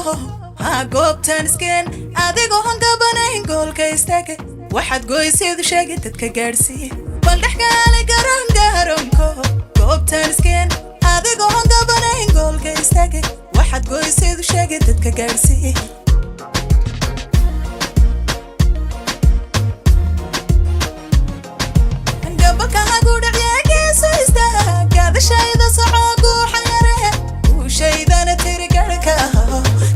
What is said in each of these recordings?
ها goobtan iskeen adigoo hangabanayn goolka istaaga waxaad goysid sheegay dadka gaarsiin bal dhaxkaale garoonko goobtan iskeen adigoo hangabanayn goolka istaaga waxaad goysid sheegay dadka gaarsiin gabalka hagu dhacyeegeeso istaaga shayda socoogu xayare uu shaydana tiri garka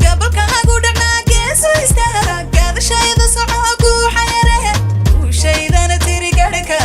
gabalka hagu dhacyeegeeso istaaga shayda socoogu xayare uu shaydana tiri garka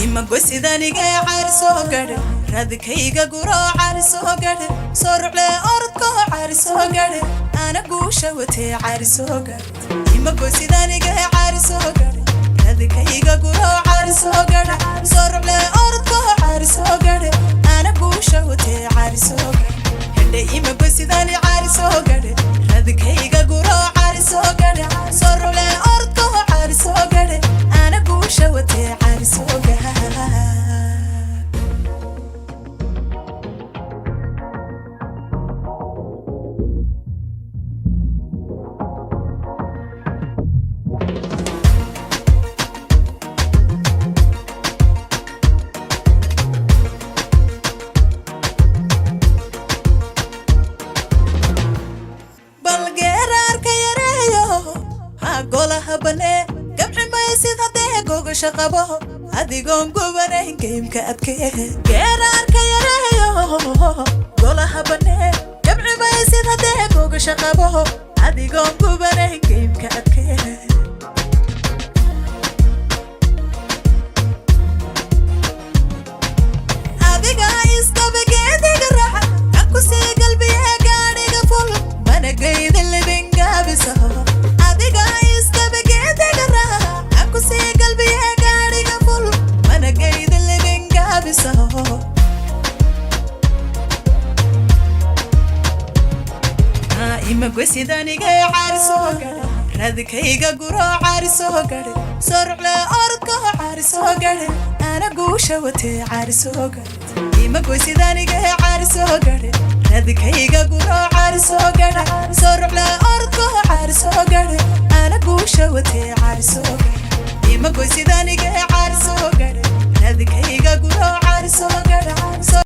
ima gosidaniga caariso gadhe radkayga guro caariso gadhe sorle orodko caariso gadhe ana guusha watee caariso gadhe ima gosidaniga caariso gadhe radkayga guro caariso gadhe sorle orodko caariso gadhe ana guusha watee caariso gadhe hende ima gosidani caariso gadhe radkayga guro caariso gadhe sorle orodko caariso gadhe ana guusha watee caariso gadhe golaha bane gabci maysid haddee gogasha qabo adigoon gubanayn geymka adkee geeraarka yareeyo golaha bane gabci maysid haddee gogasha qabo adigoon gubanayn geymka adkee adiga iskabageediga raaxa kan ku sii galbiye gaadhiga ful mana geyda libingaabisa ima gosidaniga caariso gadhe radkayga guro caariso gadhe sorle orodko caariso gadhe ana guusha watee caariso gadhe ima gosidaniga caariso gadhe radkayga guro caariso gadhe sorle orodko caariso gadhe ana guusha watee caariso gadhe ima gosidaniga caariso gadhe radkayga guro caariso gadhe